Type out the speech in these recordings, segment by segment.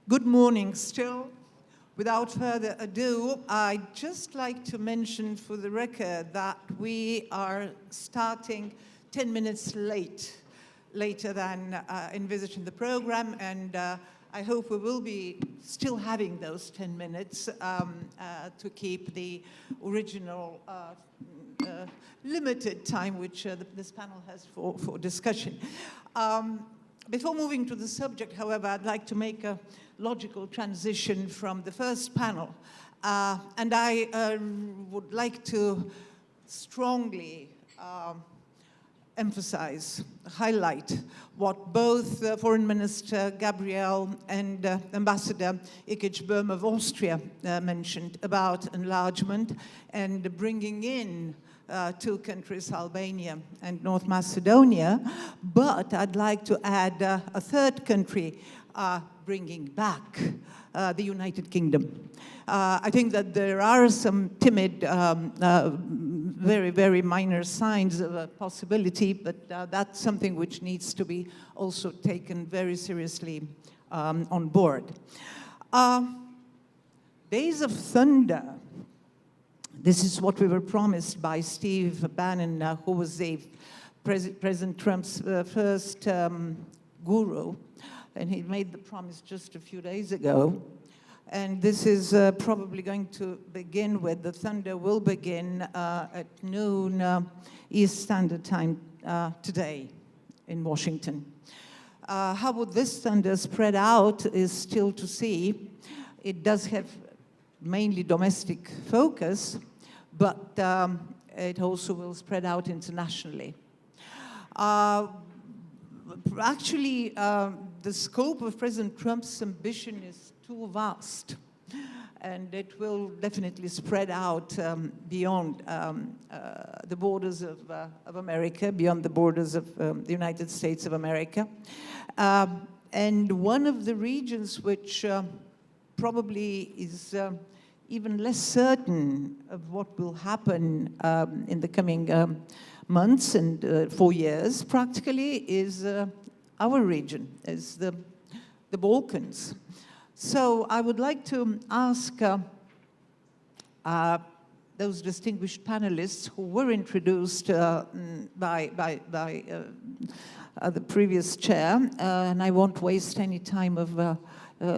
Good morning still. Without further ado, I'd just like to mention for the record that we are starting 10 minutes later than envisaged in the program, and I hope we will be still having those 10 minutes to keep the original limited time which this panel has for discussion. Before moving to the subject, however, I'd like to make a logical transition from the first panel. And I would like to strongly emphasize, highlight what both Foreign Minister Gabriel and Ambassador Ikic-Böhm of Austria mentioned about enlargement and bringing in two countries, Albania and North Macedonia, but I'd like to add a third country, bringing back the United Kingdom. I think that there are some timid, very, very minor signs of a possibility, but that's something which needs to be also taken very seriously on board. Days of Thunder. This is what we were promised by Steve Bannon, who was President Trump's first guru, and he made the promise just a few days ago. And this is probably going to begin with, the thunder will begin at noon East Standard Time today in Washington. How would this thunder spread out is still to see. It does have mainly domestic focus, but it also will spread out internationally. Actually, the scope of President Trump's ambition is too vast, and it will definitely spread out beyond the borders of America, beyond the borders of the United States of America. And one of the regions which probably is even less certain of what will happen in the coming months and 4 years, practically, is our region, is the Balkans. So I would like to ask those distinguished panelists who were introduced by the previous chair, and I won't waste any time of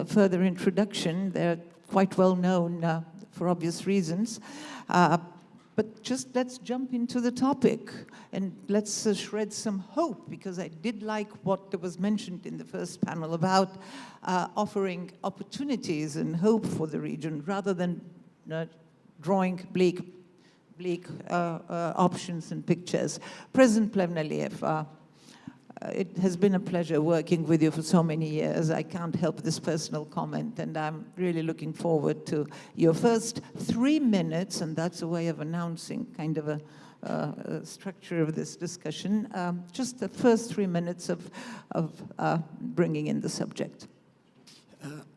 further introduction. They're quite well known for obvious reasons. But just let's jump into the topic and let's shred some hope, because I did like what was mentioned in the first panel about offering opportunities and hope for the region rather than drawing bleak options and pictures. President Plevneliev, it has been a pleasure working with you for so many years. I can't help this personal comment, and I'm really looking forward to your first 3 minutes, and that's a way of announcing kind of a structure of this discussion. Just the first 3 minutes of bringing in the subject.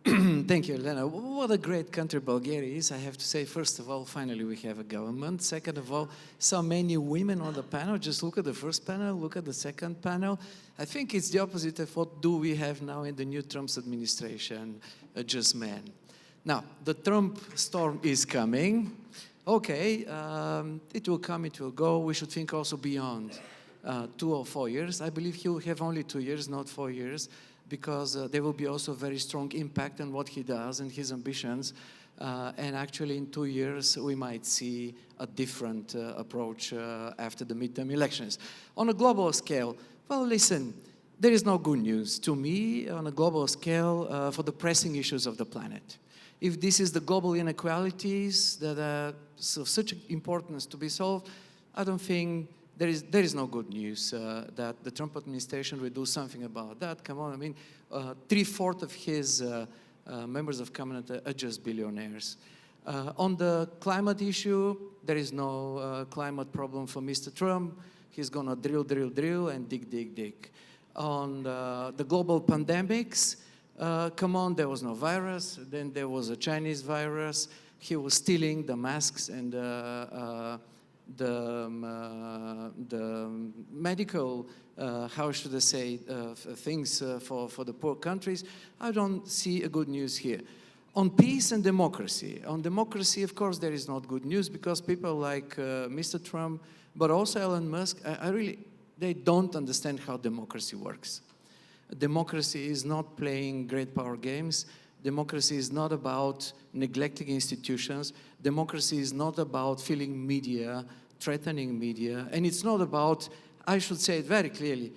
Thank you, Elena. What a great country Bulgaria is. I have to say, first of all, finally we have a government. Second of all, so many women on the panel. Just look at the first panel, look at the second panel. I think it's the opposite of what do we have now in the new Trump's administration, just men. Now, the Trump storm is coming. Okay, it will come, it will go. We should think also beyond 2 or 4 years. I believe he will have only 2 years, not 4 years, because there will be also very strong impact on what he does and his ambitions. And actually in 2 years, we might see a different approach after the midterm elections. On a global scale, well, listen, there is no good news to me on a global scale for the pressing issues of the planet. If this is the global inequalities that are of such importance to be solved, I don't think there is no good news that the Trump administration will do something about that. Come on, I mean, 3/4 of his members of cabinet are just billionaires. On the climate issue, there is no climate problem for Mr. Trump. He's gonna drill, and dig. On the global pandemics, come on, there was no virus. Then there was a Chinese virus. He was stealing the masks and the medical, how should I say, things for the poor countries, I don't see a good news here. On peace and democracy. On democracy, of course, there is not good news because people like Mr. Trump, but also Elon Musk, they don't understand how democracy works. Democracy is not playing great power games. Democracy is not about neglecting institutions. Democracy is not about filling media, threatening media. And it's not about, I should say it very clearly,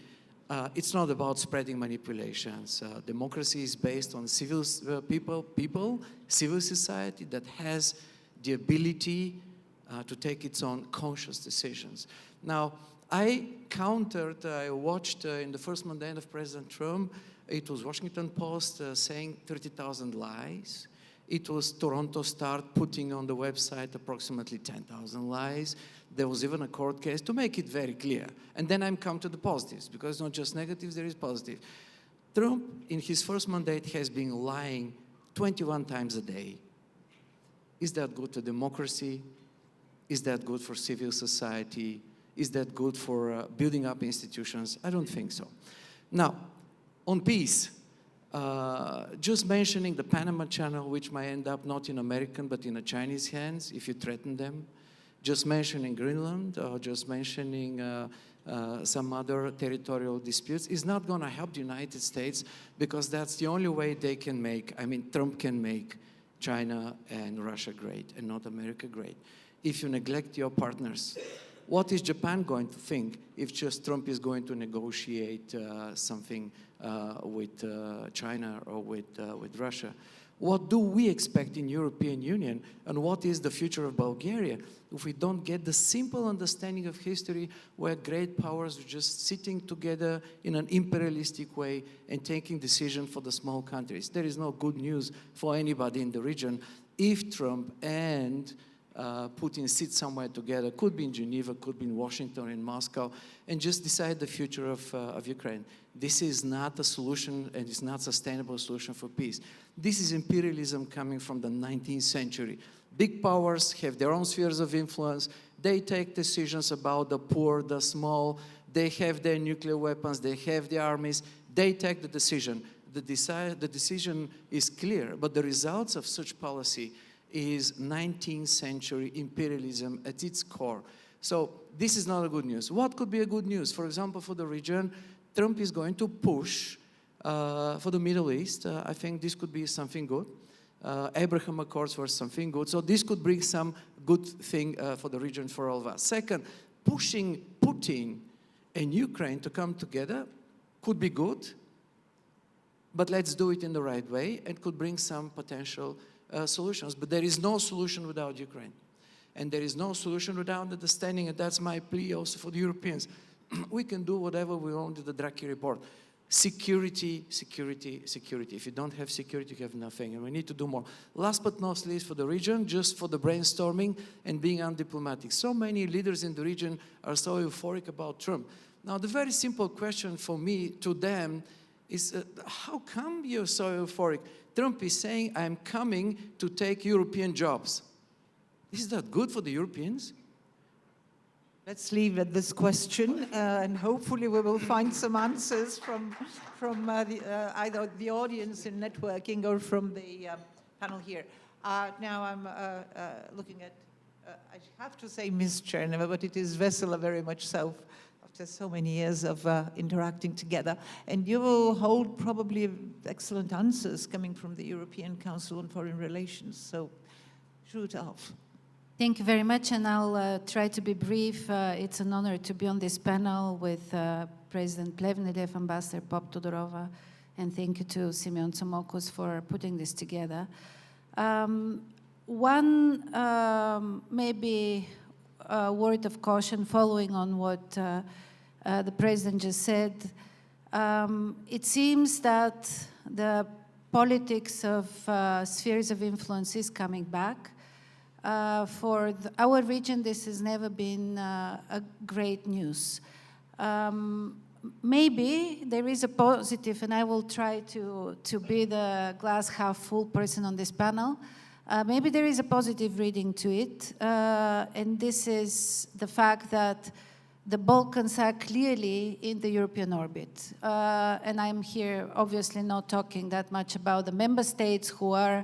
it's not about spreading manipulations. Democracy is based on civil civil society that has the ability to take its own conscious decisions. Now, I watched in the first mandate of President Trump, it was Washington Post saying 30,000 lies. It was Toronto Star putting on the website approximately 10,000 lies. There was even a court case to make it very clear. And then I'm come to the positives, because it's not just negatives, there is positive. Trump, in his first mandate, has been lying 21 times a day. Is that good to democracy? Is that good for civil society? Is that good for building up institutions? I don't think so. Now, on peace, just mentioning the Panama Channel, which might end up not in American but in a Chinese hands if you threaten them. Just mentioning Greenland, or just mentioning some other territorial disputes is not going to help the United States, because that's the only way they can make, Trump can make China and Russia great and not America great. If you neglect your partners, what is Japan going to think if just Trump is going to negotiate something with China or with Russia? What do we expect in European Union, and what is the future of Bulgaria if we don't get the simple understanding of history where great powers are just sitting together in an imperialistic way and taking decisions for the small countries? There is no good news for anybody in the region if Trump and Putin sit somewhere together, could be in Geneva, could be in Washington, in Moscow, and just decide the future of Ukraine. This is not a solution, and it's not a sustainable solution for peace. This is imperialism coming from the 19th century. Big powers have their own spheres of influence. They take decisions about the poor, the small. They have their nuclear weapons. They have their armies. They take the decision. The decision is clear, but the results of such policy is 19th century imperialism at its core. So this is not a good news. What could be a good news? For example, for the region, Trump is going to push for the Middle East. I think this could be something good. Abraham Accords were something good. So this could bring some good thing for the region for all of us. Second, pushing Putin and Ukraine to come together could be good, but let's do it in the right way, and could bring some potential solutions. But there is no solution without Ukraine. And there is no solution without understanding, and that's my plea also for the Europeans. We can do whatever we want with the Draghi report. Security, security, security. If you don't have security, you have nothing, and we need to do more. Last but not least, for the region, just for the brainstorming and being undiplomatic. So many leaders in the region are so euphoric about Trump. Now, the very simple question for me to them is, how come you're so euphoric? Trump is saying, I'm coming to take European jobs. Is that good for the Europeans? Let's leave at this question, and hopefully we will find some answers from either the audience in networking or from the panel here. Now I'm looking at, I have to say Ms. Tcherneva, but it is Vessela very much so, after so many years of interacting together. And you will hold probably excellent answers coming from the European Council on Foreign Relations, so shoot off. Thank you very much, and I'll try to be brief. It's an honor to be on this panel with President Plevneliev, Ambassador Poptodorova, and thank you to Simeon Tsomokos for putting this together. One maybe word of caution following on what the President just said. It seems that the politics of spheres of influence is coming back. For our region, this has never been a great news. Maybe there is a positive, and I will try to be the glass half full person on this panel. Maybe there is a positive reading to it, and this is the fact that the Balkans are clearly in the European orbit. And I'm here obviously not talking that much about the member states who are,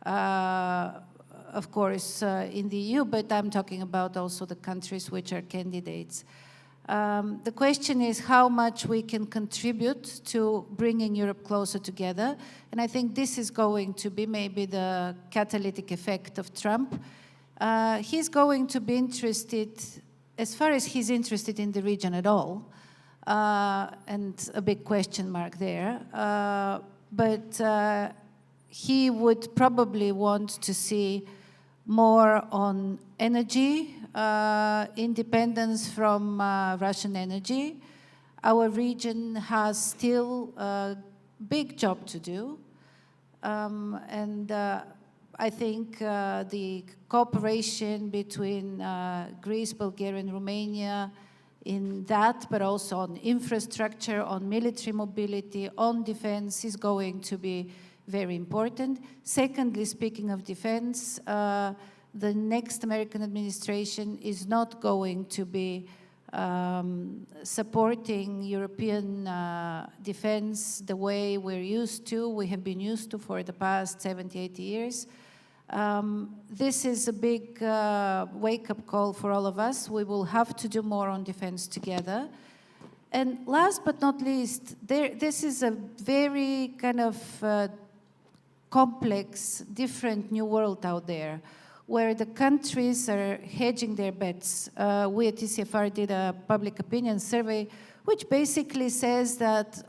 of course, in the EU, but I'm talking about also the countries which are candidates. The question is how much we can contribute to bringing Europe closer together. And I think this is going to be maybe the catalytic effect of Trump. He's going to be interested, as far as he's interested in the region at all, and a big question mark there, but he would probably want to see more on energy, independence from Russian energy. Our region has still a big job to do, and I think the cooperation between Greece, Bulgaria, and Romania in that, but also on infrastructure, on military mobility, on defense is going to be very important. Secondly, speaking of defense, the next American administration is not going to be supporting European defense the way we're used to, we have been used to for the past 70, 80 years. This is a big wake-up call for all of us. We will have to do more on defense together. And last but not least, this is a very kind of complex, different new world out there, where the countries are hedging their bets. We at TCFR did a public opinion survey, which basically says that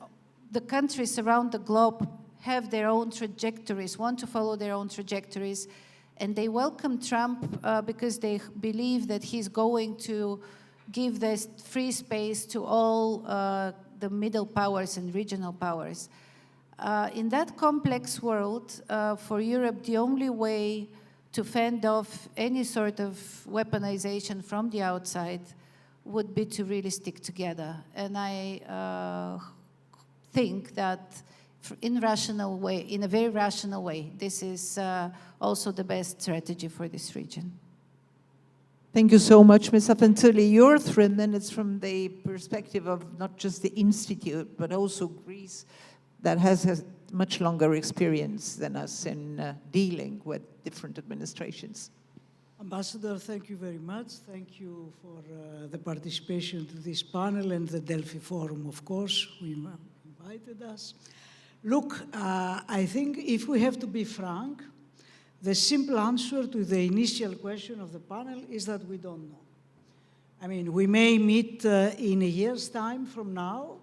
the countries around the globe have their own trajectories, want to follow their own trajectories, and they welcome Trump because they believe that he's going to give this free space to all the middle powers and regional powers. In that complex world, for Europe, the only way to fend off any sort of weaponization from the outside would be to really stick together. And I think that in a very rational way, this is also the best strategy for this region. Thank you so much, Ms. Afentouli. Your 3 minutes from the perspective of not just the Institute, but also Greece, that has a much longer experience than us in dealing with different administrations. Ambassador, thank you very much. Thank you for the participation to this panel and the Delphi Forum, of course, who invited us. Look, I think if we have to be frank, the simple answer to the initial question of the panel is that we don't know. I mean, we may meet in a year's time from now,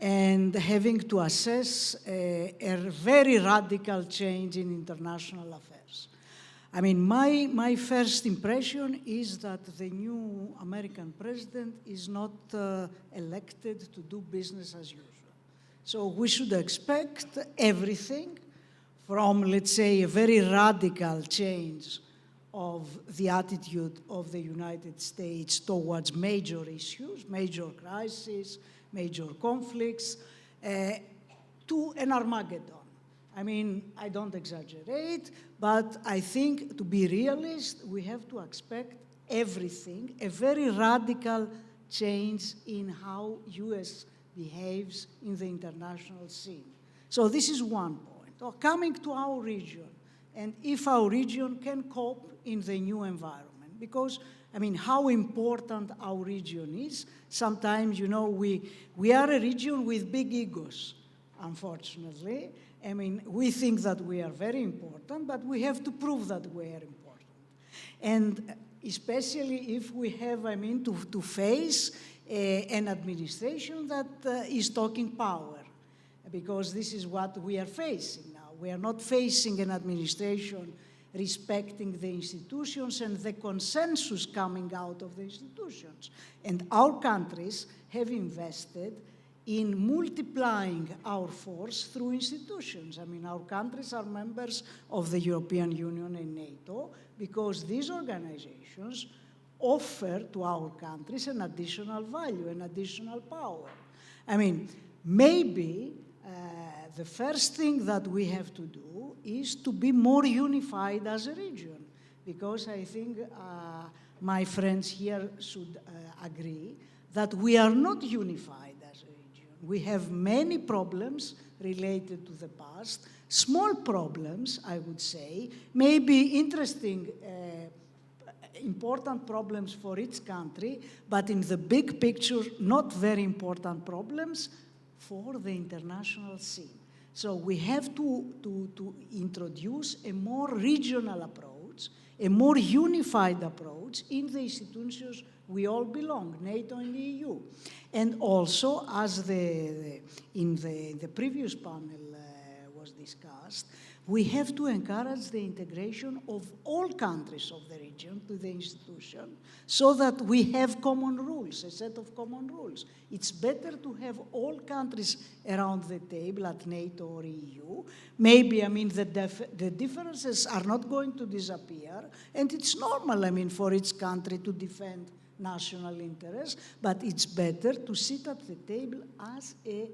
and having to assess a very radical change in international affairs. I mean, my first impression is that the new American president is not elected to do business as usual. So we should expect everything from, let's say, a very radical change of the attitude of the United States towards major issues, major crises, major conflicts, to an Armageddon. I mean, I don't exaggerate, but I think to be realist, we have to expect everything, a very radical change in how US behaves in the international scene. So this is one point. So coming to our region, and if our region can cope in the new environment, because I mean, how important our region is. Sometimes, you know, we are a region with big egos, unfortunately. I mean, we think that we are very important, but we have to prove that we are important. And especially if we have, I mean, to face an administration that is talking power, because this is what we are facing now. We are not facing an administration respecting the institutions and the consensus coming out of the institutions. And our countries have invested in multiplying our force through institutions. I mean, our countries are members of the European Union and NATO because these organizations offer to our countries an additional value, an additional power. I mean, maybe the first thing that we have to do is to be more unified as a region, because I think my friends here should agree that we are not unified as a region. We have many problems related to the past, small problems, I would say, maybe interesting, important problems for each country, but in the big picture, not very important problems for the international scene. So we have to introduce a more regional approach, a more unified approach in the institutions we all belong, NATO and the EU. And also, as in the previous panel was discussed, we have to encourage the integration of all countries of the region to the institution so that we have common rules, a set of common rules. It's better to have all countries around the table at NATO or EU. Maybe, I mean, the differences are not going to disappear, and it's normal, I mean, for each country to defend national interests, but it's better to sit at the table as a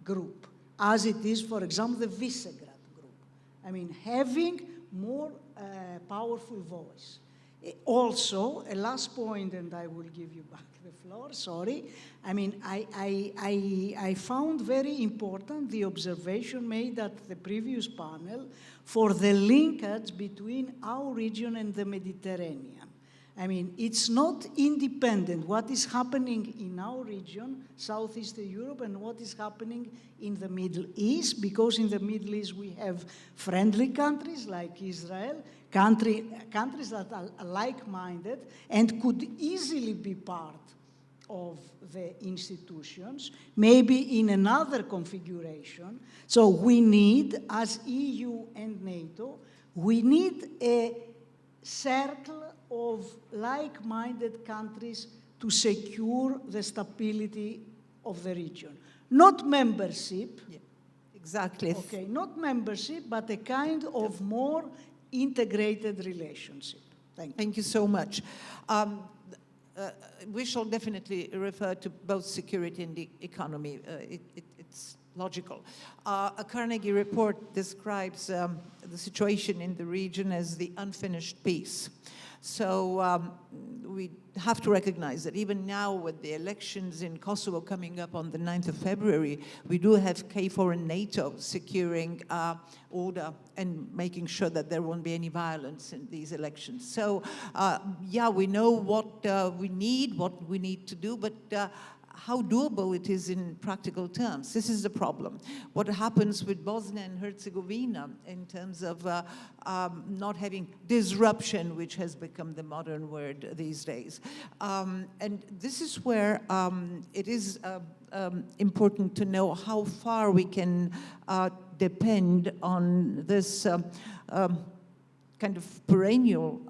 group, as it is, for example, the Visegrad. I mean, having more powerful voice. Also, a last point, and I will give you back the floor, sorry. I mean, I found very important the observation made at the previous panel for the linkage between our region and the Mediterranean. I mean, it's not independent what is happening in our region, Southeastern Europe, and what is happening in the Middle East, because in the Middle East we have friendly countries like Israel, countries that are like-minded and could easily be part of the institutions, maybe in another configuration. So we need, as EU and NATO, we need a circle of like-minded countries to secure the stability of the region. Not membership. Yeah, exactly. Okay, not membership, but a kind of more integrated relationship. Thank you. Thank you so much. We shall definitely refer to both security and the economy. It's logical. A Carnegie report describes the situation in the region as the unfinished peace. So we have to recognize that even now with the elections in Kosovo coming up on the 9th of February, we do have KFOR and NATO securing order and making sure that there won't be any violence in these elections. So yeah, we know what we need to do, but how doable it is in practical terms. This is the problem. What happens with Bosnia and Herzegovina in terms of not having disruption, which has become the modern word these days. And this is where it is important to know how far we can depend on this kind of perennial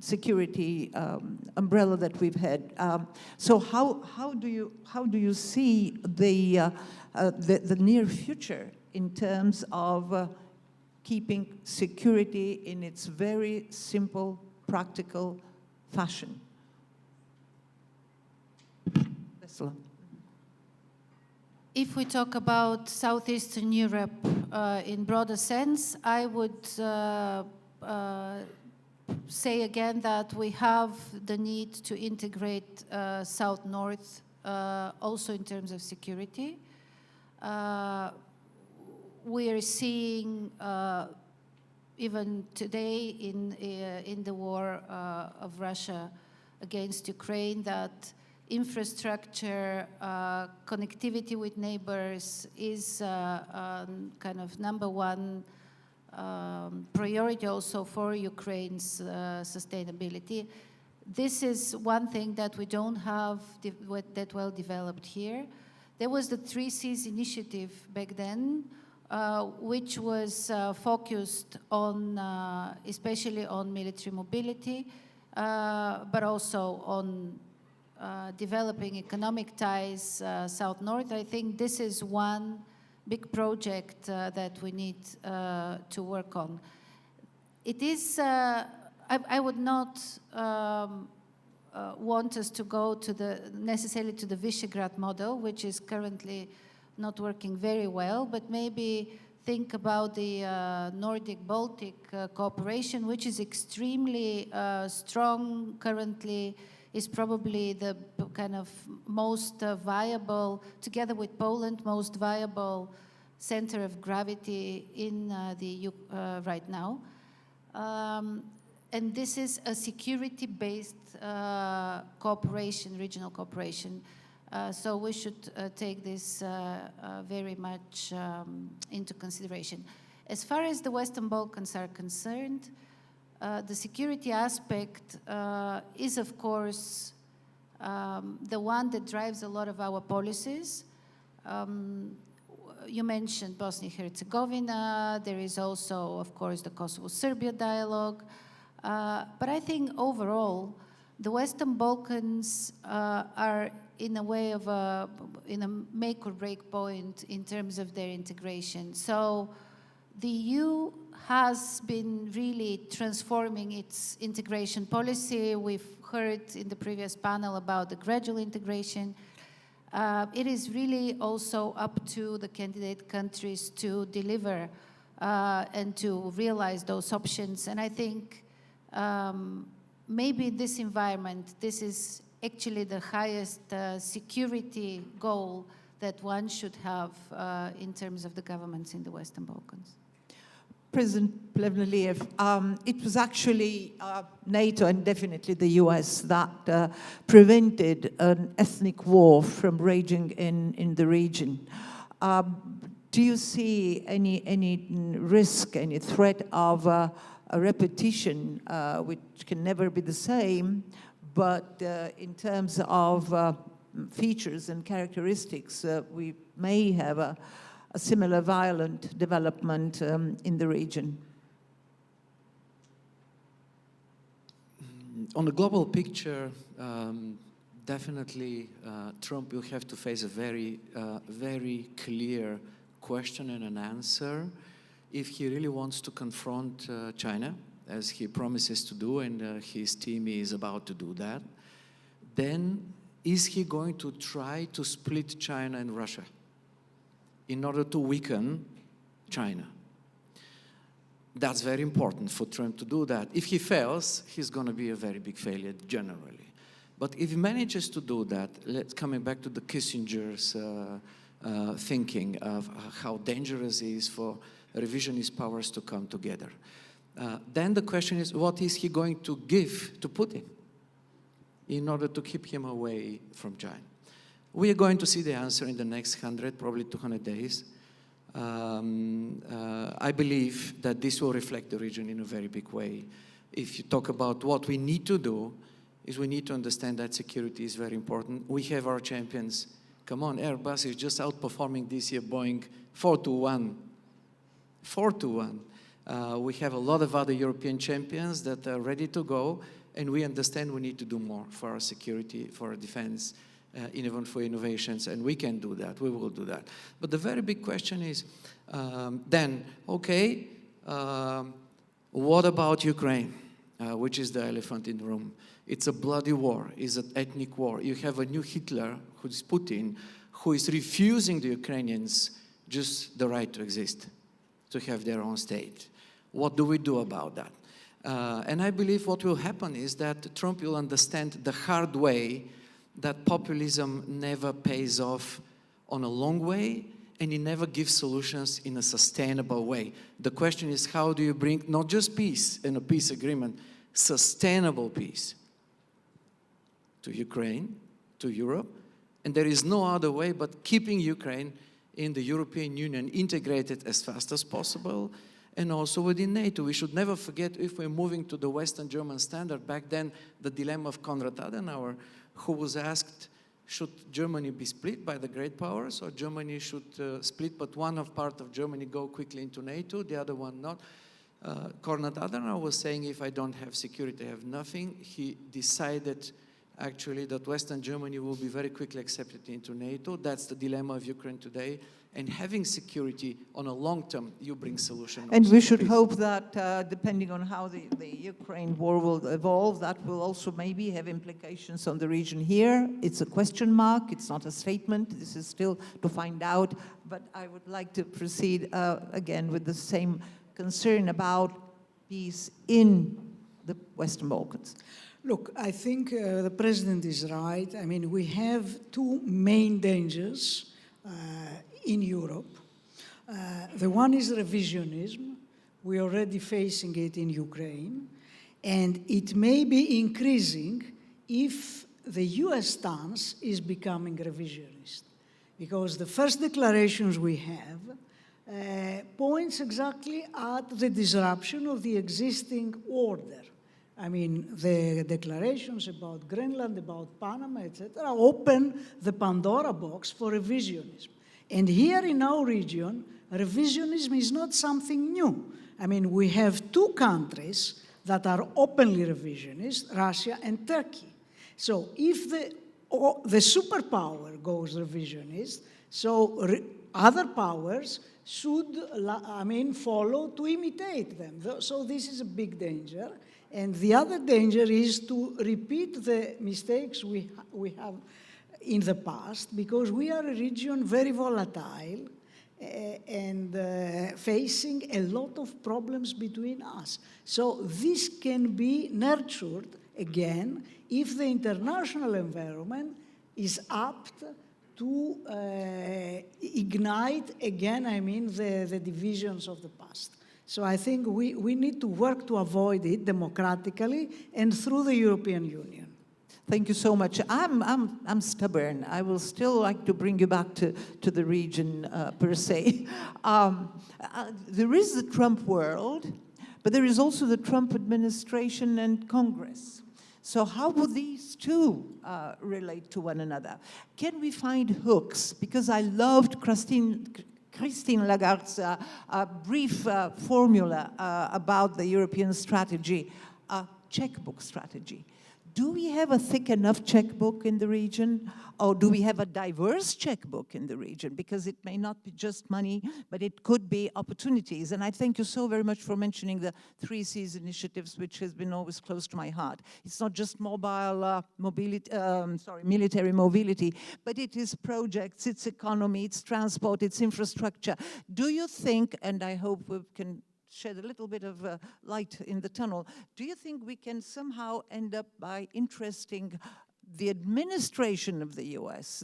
security umbrella that we've had. So how do you see the near future in terms of keeping security in its very simple, practical fashion? Vessela. If we talk about Southeastern Europe in broader sense, I would say again that we have the need to integrate South-North also in terms of security. We are seeing even today in the war of Russia against Ukraine that infrastructure, connectivity with neighbors is kind of number one priority also for Ukraine's sustainability. This is one thing that we don't have that well developed here. There was the 3 Cs initiative back then, which was focused on, especially on military mobility, but also on developing economic ties south-north. I think this is one big project that we need to work on. It is, I would not want us to go to necessarily to the Visegrad model, which is currently not working very well, but maybe think about the Nordic-Baltic cooperation, which is extremely strong currently, is probably the kind of most viable, together with Poland, most viable center of gravity in the EU right now. And this is a security-based cooperation, regional cooperation. So we should take this very much into consideration. As far as the Western Balkans are concerned, the security aspect is, of course, the one that drives a lot of our policies. You mentioned Bosnia-Herzegovina. There is also, of course, the Kosovo-Serbia dialogue. But I think overall, the Western Balkans are in a way of in a make or break point in terms of their integration. So the EU has been really transforming its integration policy. We've heard in the previous panel about the gradual integration. It is really also up to the candidate countries to deliver and to realize those options. And I think maybe in this environment, this is actually the highest security goal that one should have in terms of the governments in the Western Balkans. President Plevneliev, it was actually NATO and definitely the US that prevented an ethnic war from raging in the region. Do you see any risk, any threat of a repetition, which can never be the same, but in terms of features and characteristics, we may have a similar violent development in the region? On the global picture, definitely Trump will have to face a very, very clear question and an answer if he really wants to confront China, as he promises to do, and his team is about to do that. Then is he going to try to split China and Russia in order to weaken China? That's very important for Trump to do that. If he fails, he's going to be a very big failure generally. But if he manages to do that, coming back to the Kissinger's thinking of how dangerous it is for revisionist powers to come together, then the question is, what is he going to give to Putin in order to keep him away from China? We are going to see the answer in the next 100, probably 200 days. I believe that this will reflect the region in a very big way. If you talk about what we need to do, is we need to understand that security is very important. We have our champions. Come on, Airbus is just outperforming this year Boeing 4-1. 4-1. We have a lot of other European champions that are ready to go, and we understand we need to do more for our security, for our defense, even for innovations, and we can do that, we will do that. But the very big question is, then, okay, what about Ukraine, which is the elephant in the room? It's a bloody war, it's an ethnic war. You have a new Hitler, who is Putin, who is refusing the Ukrainians just the right to exist, to have their own state. What do we do about that? And I believe what will happen is that Trump will understand the hard way that populism never pays off on a long way, and it never gives solutions in a sustainable way. The question is, how do you bring not just peace and a peace agreement, sustainable peace to Ukraine, to Europe? And there is no other way but keeping Ukraine in the European Union integrated as fast as possible, and also within NATO. We should never forget, if we're moving to the Western German standard, back then the dilemma of Konrad Adenauer, who was asked, should Germany be split by the great powers, or Germany should split, but one part of Germany go quickly into NATO, the other one not? Konrad Adenauer was saying, if I don't have security, I have nothing. He decided actually, that Western Germany will be very quickly accepted into NATO. That's the dilemma of Ukraine today. And having security on a long term, you bring solution. And we to should peace. hope that depending on how the Ukraine war will evolve, that will also maybe have implications on the region here. It's a question mark, it's not a statement, this is still to find out. But I would like to proceed again with the same concern about peace in the Western Balkans. Look, I think the President is right. I mean, we have two main dangers in Europe. The one is revisionism. We're already facing it in Ukraine. And it may be increasing if the US stance is becoming revisionist. Because the first declarations we have points exactly at the disruption of the existing order. I mean, the declarations about Greenland, about Panama, etc., open the Pandora box for revisionism. And here in our region, revisionism is not something new. I mean, we have two countries that are openly revisionist, Russia and Turkey. So if the superpower goes revisionist, so other powers should, follow to imitate them. So this is a big danger. And the other danger is to repeat the mistakes we have in the past, because we are a region very volatile and facing a lot of problems between us. So this can be nurtured again if the international environment is apt to ignite again, the divisions of the past. So I think we need to work to avoid it democratically and through the European Union. Thank you so much. I'm stubborn. I will still like to bring you back to the region per se. There is the Trump world, but there is also the Trump administration and Congress. So how would these two relate to one another? Can we find hooks? Because I loved Christine Lagarde's brief formula about the European strategy, checkbook strategy. Do we have a thick enough checkbook in the region, or do we have a diverse checkbook in the region? Because it may not be just money, but it could be opportunities. And I thank you so very much for mentioning the 3 Cs initiatives, which has been always close to my heart. It's not just military mobility, but it is projects, it's economy, it's transport, it's infrastructure. Do you think, and I hope we can shed a little bit of light in the tunnel, do you think we can somehow end up by interesting the administration of the US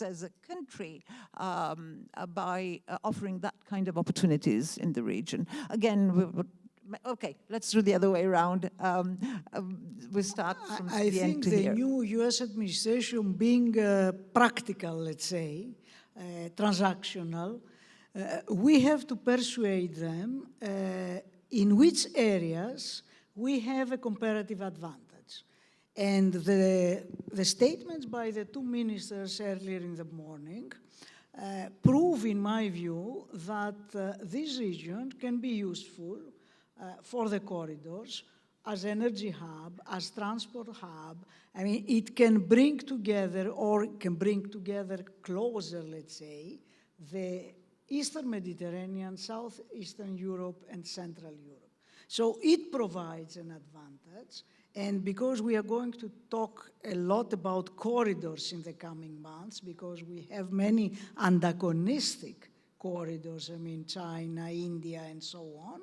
as a country, by offering that kind of opportunities in the region? Again, okay, let's do the other way around. We start from I the end think to the here. new US administration being practical, let's say, transactional, we have to persuade them in which areas we have a comparative advantage. And the statements by the 2 ministers earlier in the morning prove, in my view, that this region can be useful for the corridors as energy hub, as transport hub. I mean, it can bring together, or can bring together closer, let's say, the Eastern Mediterranean, Southeastern Europe, and Central Europe. So it provides an advantage. And because we are going to talk a lot about corridors in the coming months, because we have many antagonistic corridors, China, India, and so on,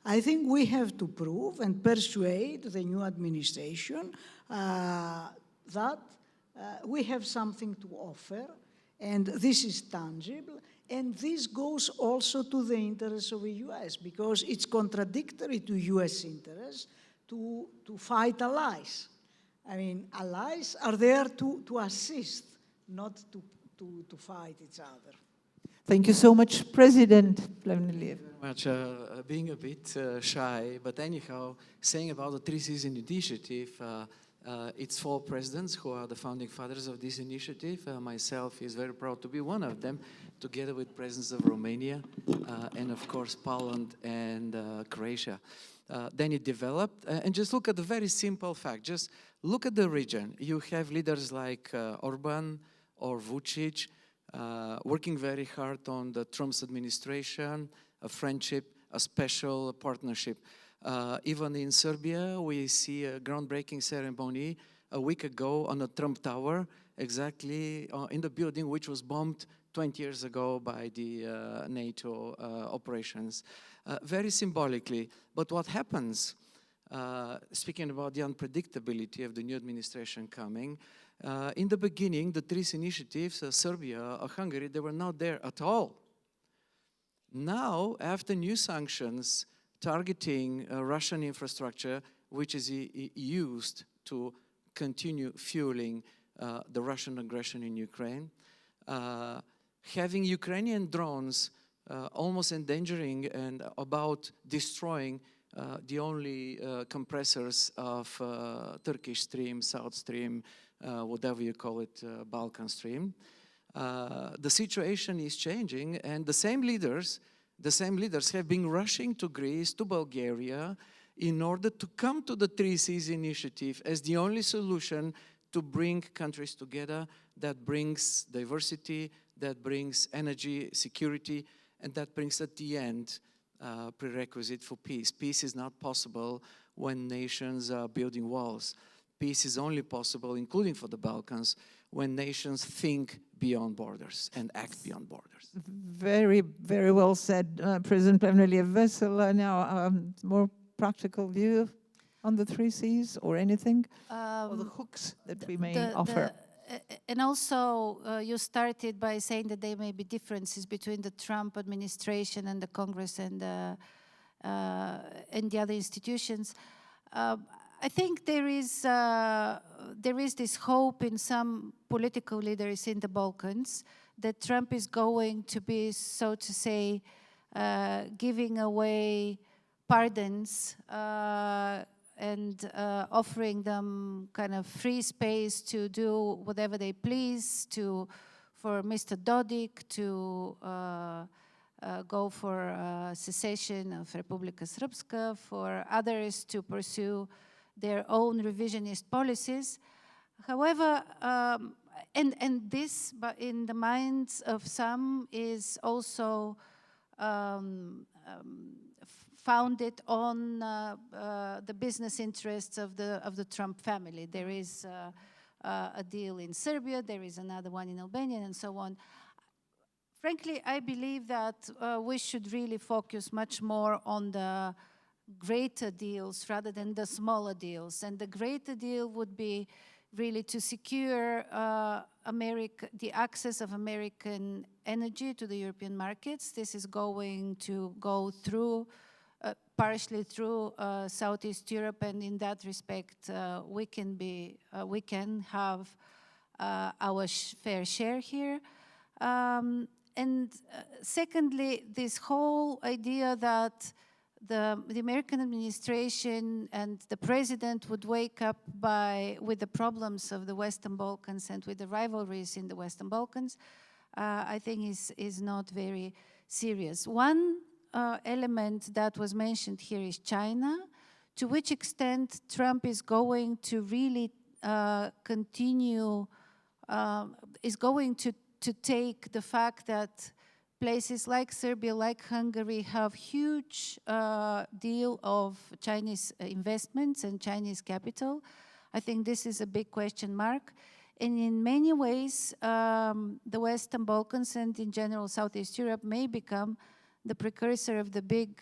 I think we have to prove and persuade the new administration that we have something to offer, and this is tangible. And this goes also to the interests of the US, because it's contradictory to US interests to fight allies. Allies are there to assist, not to fight each other. Thank you so much, President Plevneliev. Much being a bit shy, but anyhow, saying about the 3 Cs initiative, it's 4 presidents who are the founding fathers of this initiative. Myself is very proud to be one of them, together with presidents of Romania and, of course, Poland and Croatia. Then it developed. And just look at the very simple fact. Just look at the region. You have leaders like Orban or Vucic working very hard on the Trump's administration, a friendship, a special partnership. Even in Serbia, we see a groundbreaking ceremony a week ago on the Trump Tower, exactly in the building which was bombed 20 years ago by the NATO operations. Very symbolically. But what happens, speaking about the unpredictability of the new administration coming, in the beginning, the three initiatives, Serbia, Hungary, they were not there at all. Now, after new sanctions targeting Russian infrastructure, which is used to continue fueling the Russian aggression in Ukraine, having Ukrainian drones almost endangering and about destroying the only compressors of Turkish Stream, South Stream, whatever you call it, Balkan Stream. The situation is changing, and the same leaders have been rushing to Greece, to Bulgaria, in order to come to the Three Seas initiative as the only solution to bring countries together that brings diversity, that brings energy security, and that brings at the end prerequisite for peace. Peace is not possible when nations are building walls. Peace is only possible, including for the Balkans, when nations think beyond borders and act beyond borders. Very, very well said, President Plevneliev. Vessela, now more practical view on the Three Seas or anything, or the hooks that we may offer. And also, you started by saying that there may be differences between the Trump administration and the Congress and the other institutions. I think there is this hope in some political leaders in the Balkans that Trump is going to be, so to say, giving away pardons and offering them kind of free space to do whatever they please, for Mr. Dodik to go for secession of Republika Srpska, for others to pursue their own revisionist policies. However, and this, but in the minds of some, is also founded on the business interests of the Trump family. There is a deal in Serbia, there is another one in Albania, and so on. Frankly, I believe that we should really focus much more on the greater deals rather than the smaller deals. And the greater deal would be really to secure the access of American energy to the European markets. This is going to go through, partially through Southeast Europe, and in that respect, we can have our fair share here. And secondly, this whole idea that the American administration and the president would wake up with the problems of the Western Balkans and with the rivalries in the Western Balkans, I think is not very serious. One element that was mentioned here is China. To which extent Trump is going to really continue, is going to take the fact that places like Serbia, like Hungary, have huge deal of Chinese investments and Chinese capital. I think this is a big question mark. And in many ways, the Western Balkans and in general Southeast Europe may become the precursor of the big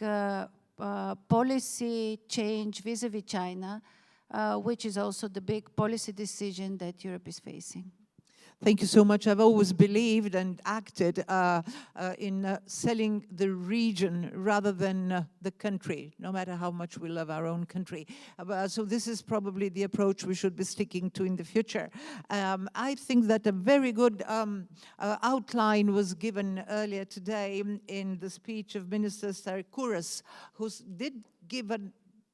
policy change vis-a-vis China, which is also the big policy decision that Europe is facing. Thank you so much. I've always believed and acted in selling the region rather than the country, no matter how much we love our own country. So this is probably the approach we should be sticking to in the future. I think that a very good outline was given earlier today in the speech of Minister Sarikouras, who did give a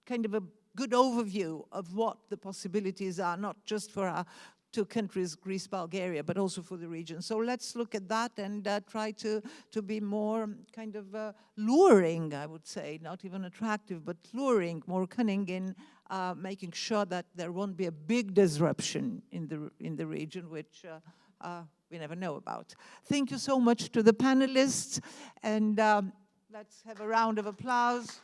kind of a good overview of what the possibilities are, not just for our two countries, Greece, Bulgaria, but also for the region. So let's look at that and try to be more kind of luring, I would say, not even attractive, but luring, more cunning in making sure that there won't be a big disruption in the region, which we never know about. Thank you so much to the panelists, and let's have a round of applause.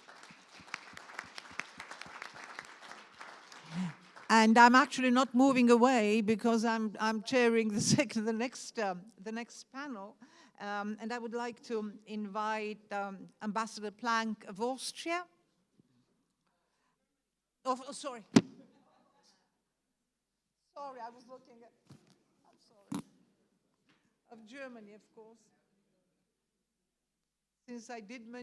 And I'm actually not moving away because I'm chairing the next panel, and I would like to invite Ambassador Plank of Austria. Oh, sorry. Sorry, I was looking at. I'm sorry. Of Germany, of course. Since I did mention.